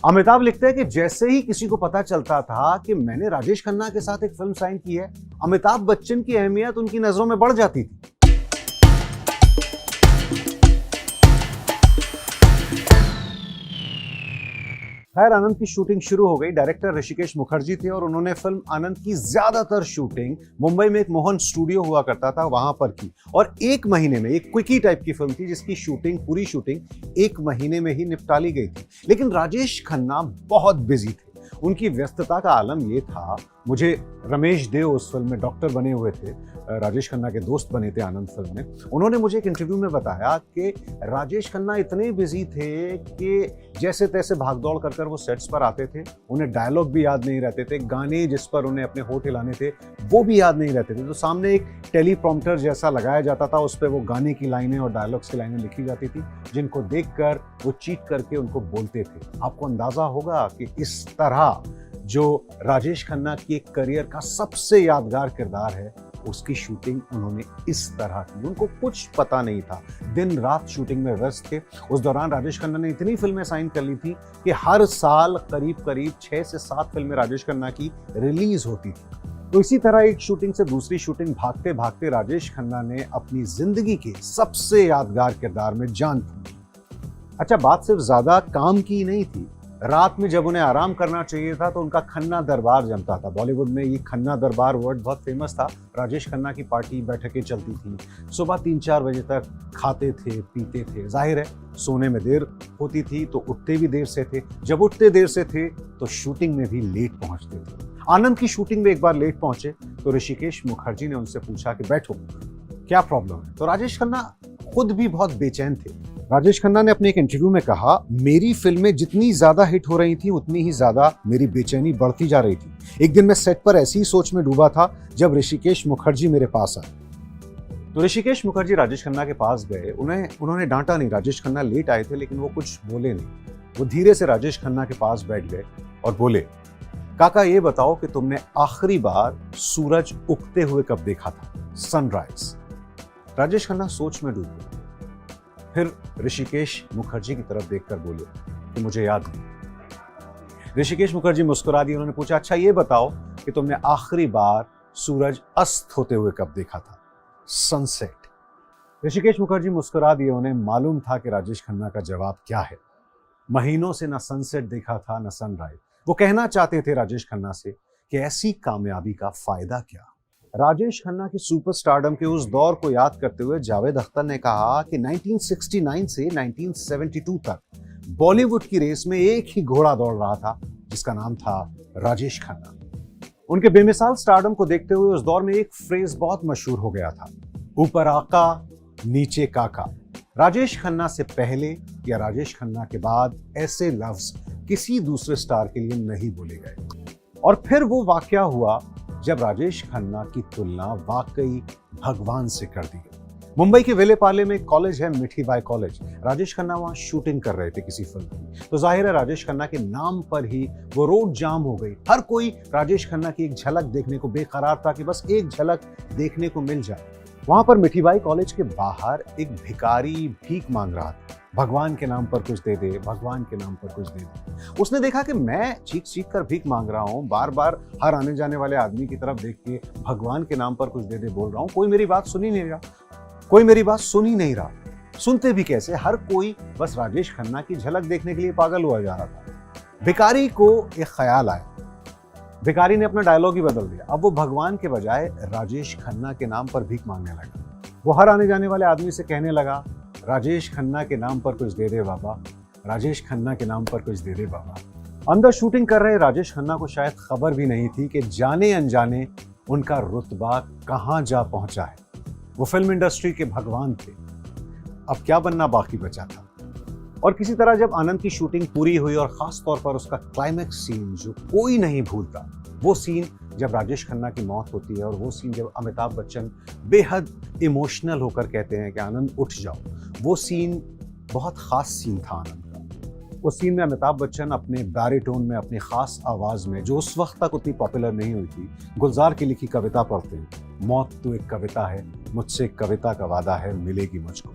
अमिताभ लिखते हैं कि जैसे ही किसी को पता चलता था कि मैंने राजेश खन्ना के साथ एक फिल्म साइन की है, अमिताभ बच्चन की अहमियत उनकी नजरों में बढ़ जाती थी। खैर, आनंद की शूटिंग शुरू हो गई। डायरेक्टर ऋषिकेश मुखर्जी थे और उन्होंने फिल्म आनंद की ज्यादातर शूटिंग मुंबई में एक मोहन स्टूडियो हुआ करता था, वहां पर की। और एक महीने में, एक क्विकी टाइप की फिल्म थी जिसकी शूटिंग, पूरी शूटिंग एक महीने में ही निपटा ली गई थी। लेकिन राजेश खन्ना बहुत बिजी थे। उनकी व्यस्तता का आलम ये था, मुझे रमेश देव उस फिल्म में डॉक्टर बने हुए थे, राजेश खन्ना के दोस्त बने थे आनंद फिल्म में। उन्होंने मुझे एक इंटरव्यू में बताया कि राजेश खन्ना इतने बिजी थे कि जैसे तैसे भागदौड़ कर कर वो सेट्स पर आते थे। उन्हें डायलॉग भी याद नहीं रहते थे, गाने जिस पर उन्हें अपने होठ हिलाने थे वो भी याद नहीं रहते थे। तो सामने एक टेलीप्रॉम्प्टर जैसा लगाया जाता था, उस पर वो गाने की लाइनें और डायलॉग्स की लाइनें लिखी जाती थी, जिनको देखकर वो चीट करके उनको बोलते थे। आपको अंदाजा होगा कि इस तरह जो राजेश खन्ना की एक करियर का सबसे यादगार किरदार है, उसकी शूटिंग उन्होंने इस तरह की। उनको कुछ पता नहीं था, दिन रात शूटिंग में व्यस्त थे। उस दौरान राजेश खन्ना ने इतनी फिल्में साइन कर ली थी कि हर साल करीब करीब 6 से 7 फिल्में राजेश खन्ना की रिलीज होती थी। तो इसी तरह एक शूटिंग से दूसरी शूटिंग भागते भागते राजेश खन्ना ने अपनी जिंदगी के सबसे यादगार किरदार में जान दी। अच्छा, बात सिर्फ ज्यादा काम की नहीं थी। रात में जब उन्हें आराम करना चाहिए था तो उनका खन्ना दरबार जमता था। बॉलीवुड में ये खन्ना दरबार वर्ड बहुत फेमस था। राजेश खन्ना की पार्टी बैठकें चलती थी। सुबह 3-4 बजे तक खाते थे, पीते थे। जाहिर है सोने में देर होती थी तो उठते भी देर से थे। जब उठते देर से थे तो शूटिंग में भी लेट पहुंचते थे। आनंद की शूटिंग में एक बार लेट पहुंचे तो ऋषिकेश मुखर्जी ने उनसे पूछा कि बैठो, क्या प्रॉब्लम है। तो राजेश खन्ना खुद भी बहुत बेचैन थे। राजेश खन्ना ने अपने एक इंटरव्यू में कहा, मेरी फिल्में जितनी ज्यादा हिट हो रही थी उतनी ही ज्यादा मेरी बेचैनी बढ़ती जा रही थी। एक दिन मैं सेट पर ऐसी ही सोच में डूबा था जब ऋषिकेश मुखर्जी मेरे पास आए। तो ऋषिकेश मुखर्जी राजेश खन्ना के पास गए। उन्होंने डांटा नहीं। राजेश खन्ना लेट आए थे लेकिन वो कुछ बोले नहीं। वो धीरे से राजेश खन्ना के पास बैठ गए और बोले, काका ये बताओ कि तुमने आखिरी बार सूरज उगते हुए कब देखा था, सनराइज। राजेश खन्ना सोच में डूब गए। फिर ऋषिकेश मुखर्जी की तरफ देखकर बोले कि मुझे याद नहीं। ऋषिकेश मुखर्जी मुस्कुरा दिए। उन्होंने पूछा, अच्छा ये बताओ कि तुमने आखिरी बार सूरज अस्त होते हुए कब देखा था, सनसेट। ऋषिकेश मुखर्जी मुस्कुरा दिए। उन्हें मालूम था कि राजेश खन्ना का जवाब क्या है। महीनों से ना सनसेट देखा था ना सनराइज। वो कहना चाहते थे राजेश खन्ना से कि ऐसी कामयाबी का फायदा क्या। राजेश खन्ना के सुपरस्टारडम के उस दौर को याद करते हुए जावेद अख्तर ने कहा कि 1969 से 1972 तक बॉलीवुड की रेस में एक ही घोड़ा दौड़ रहा था जिसका नाम था राजेश खन्ना। उनके बेमिसाल स्टारडम को देखते हुए उस दौर में एक फ्रेज बहुत मशहूर हो गया था, ऊपर आका नीचे काका। राजेश खन्ना से पहले या राजेश खन्ना के बाद ऐसे लफ्ज किसी दूसरे स्टार के लिए नहीं बोले गए। और फिर वो वाकया हुआ जब राजेश खन्ना की तुलना वाकई भगवान से कर दी गई। मुंबई के वेलेपाले में एक कॉलेज है, मिठीबाई कॉलेज। राजेश खन्ना वहां शूटिंग कर रहे थे किसी फिल्म की। तो जाहिर है राजेश खन्ना के नाम पर ही वो रोड जाम हो गई। हर कोई राजेश खन्ना की एक झलक देखने को बेकरार था कि बस एक झलक देखने को मिल जाए। वहां पर मिठीबाई कॉलेज के बाहर एक भिखारी भीख मांग रहा था, भगवान के नाम पर कुछ दे दे, भगवान के नाम पर कुछ दे दे। उसने देखा कि मैं चीख चीख कर भीख मांग रहा हूँ, बार बार हर आने जाने वाले आदमी की तरफ देख के भगवान के नाम पर कुछ दे दे बोल रहा हूँ। कोई मेरी बात सुन ही नहीं रहा। सुनते भी कैसे, हर कोई बस राजेश खन्ना की झलक देखने के लिए पागल हुआ जा रहा था। भिखारी को एक ख्याल आया। भिखारी ने अपना डायलॉग ही बदल दिया। अब वो भगवान के बजाय राजेश खन्ना के नाम पर भीख मांगने लगा। वो हर आने जाने वाले आदमी से कहने लगा, राजेश खन्ना के नाम पर कुछ दे दे बाबा, राजेश खन्ना के नाम पर कुछ दे दे बाबा। अंदर शूटिंग कर रहे राजेश खन्ना को शायद खबर भी नहीं थी कि जाने अनजाने उनका रुतबा कहां जा पहुंचा है। वो फिल्म इंडस्ट्री के भगवान थे। अब क्या बनना बाकी बचा था। और किसी तरह जब आनंद की शूटिंग पूरी हुई और खास तौर पर उसका क्लाइमैक्स सीन जो कोई नहीं भूलता, वो सीन जब राजेश खन्ना की मौत होती है और वो सीन जब अमिताभ बच्चन बेहद इमोशनल होकर कहते हैं कि आनंद उठ जाओ, वो सीन बहुत खास सीन था आनंद का। उस सीन में अमिताभ बच्चन अपने बैरिटोन में, अपनी खास आवाज में, जो उस वक्त तक उतनी पॉपुलर नहीं हुई थी, गुलजार की लिखी कविता पढ़ते हैं, मौत तो एक कविता है, मुझसे एक कविता का वादा है, मिलेगी मुझको।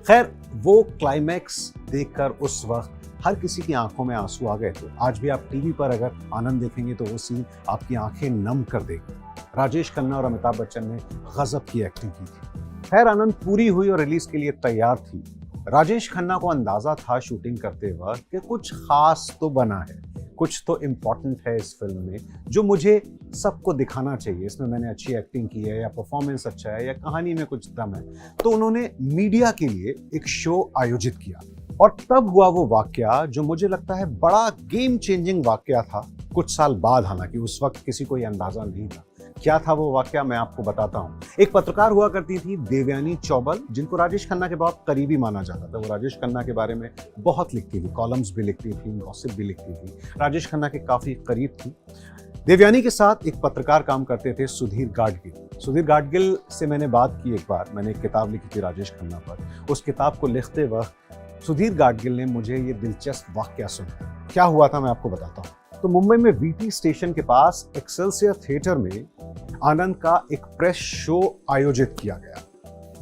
खैर, वो क्लाइमैक्स देखकर उस वक्त हर किसी की आंखों में आंसू आ गए थे। आज भी आप टीवी पर अगर आनंद देखेंगे तो वो सीन आपकी आंखें नम कर देगा। राजेश खन्ना और अमिताभ बच्चन ने गजब की एक्टिंग की थी। खैर, आनंद पूरी हुई और रिलीज के लिए तैयार थी। राजेश खन्ना को अंदाजा था शूटिंग करते वक्त कि कुछ खास तो बना है, कुछ तो इम्पोर्टेंट है इस फिल्म में जो मुझे सबको दिखाना चाहिए। इसमें मैंने अच्छी एक्टिंग की है, या परफॉर्मेंस अच्छा है, या कहानी में कुछ दम है। तो उन्होंने मीडिया के लिए एक शो आयोजित किया और तब हुआ वो वाकया जो मुझे लगता है बड़ा गेम चेंजिंग वाकया था। कुछ साल बाद, हालांकि उस वक्त किसी को यह अंदाजा नहीं था। क्या था वो वाकया, मैं आपको बताता हूँ। एक पत्रकार हुआ करती थी देवयानी चौबल, जिनको राजेश खन्ना के बहुत करीबी माना जाता था। वो राजेश खन्ना के बारे में बहुत लिखती थी, कॉलम्स भी लिखती थी, गॉसिप भी लिखती थी, राजेश खन्ना के काफी करीब थी। देवयानी के साथ एक पत्रकार काम करते थे, सुधीर गाडगिल। सुधीर गाडगिल से मैंने बात की एक बार, मैंने एक किताब लिखी थी राजेश खन्ना पर। उस किताब को लिखते वक्त सुधीर गाडगिल ने मुझे ये दिलचस्प वाकया सुना। क्या हुआ था मैं आपको बताता हूँ। तो मुंबई में वीटी स्टेशन के पास एक्सेलसियर थिएटर में आनंद का एक प्रेस शो आयोजित किया गया।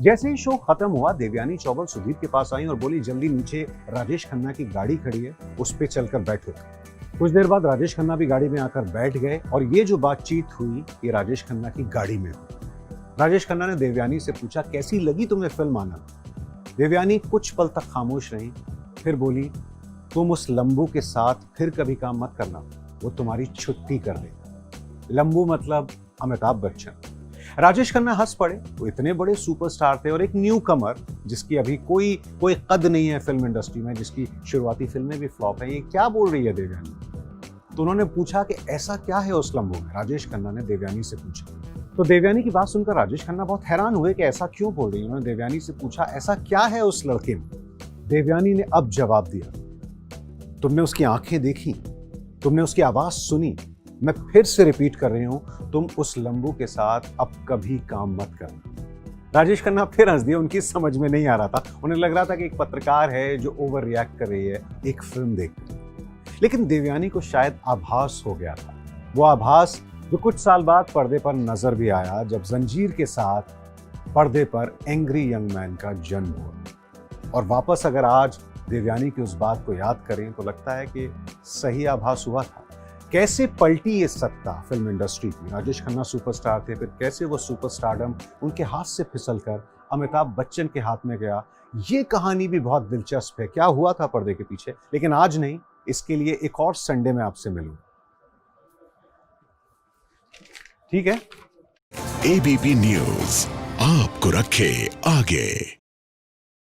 जैसे ही शो खत्म हुआ, देवयानी चौबल सुधीर के पास आई और बोली, जल्दी नीचे राजेश खन्ना की गाड़ी खड़ी है, उस पे चलकर बैठो। कुछ देर बाद राजेश खन्ना भी गाड़ी में आकर बैठ गए और ये जो बातचीत हुई ये राजेश खन्ना की गाड़ी में हुई। राजेश खन्ना ने देवयानी से पूछा, कैसी लगी तुम्हें फिल्म आनंद? देवयानी कुछ पल तक खामोश रही, फिर बोली, तुम उस लंबू के साथ फिर कभी काम मत करना, वो तुम्हारी छुट्टी कर देगा। लंबू मतलब अमिताभ बच्चन। राजेश खन्ना हंस पड़े। वो इतने बड़े सुपरस्टार थे और एक न्यू कमर जिसकी अभी कोई कद नहीं है फिल्म इंडस्ट्री में, जिसकी शुरुआती फिल्में भी फ्लॉप हैं, ये क्या बोल रही है देवयानी? तो उन्होंने पूछा कि ऐसा क्या है उस लंबू में? राजेश खन्ना ने देवयानी से पूछा। तो देवयानी की बात सुनकर राजेश खन्ना बहुत हैरान हुए कि ऐसा क्यों बोल रही है। उन्होंने देवयानी से पूछा, ऐसा क्या है उस लड़के में? देवयानी ने अब जवाब दिया, तुमने उसकी आंखें देखी, तुमने उसकी आवाज सुनी, मैं फिर से रिपीट कर रही हूं, तुम उस लंबू के साथ अब कभी काम मत करना। राजेश खन्ना फिर हंस दिए, उनकी समझ में नहीं आ रहा था। उन्हें लग रहा था कि एक पत्रकार है जो ओवर रिएक्ट कर रही है एक फिल्म देखकर। लेकिन देवयानी को शायद आभास हो गया था, वो आभास जो कुछ साल बाद पर्दे पर नजर भी आया, जब जंजीर के साथ पर्दे पर एंग्री यंग मैन का जन्म हुआ। और वापस अगर आज देवयानी की उस बात को याद करें तो लगता है कि सही आभास हुआ था। कैसे पलटी ये सत्ता फिल्म इंडस्ट्री की। राजेश खन्ना सुपरस्टार थे, फिर कैसे वो सुपरस्टारडम उनके हाथ से फिसलकर अमिताभ बच्चन के हाथ में गया। ये कहानी भी बहुत दिलचस्प है, क्या हुआ था पर्दे के पीछे। लेकिन आज नहीं, इसके लिए एक और संडे में आपसे मिलूंगा, ठीक है? एबीपी न्यूज आपको रखे आगे।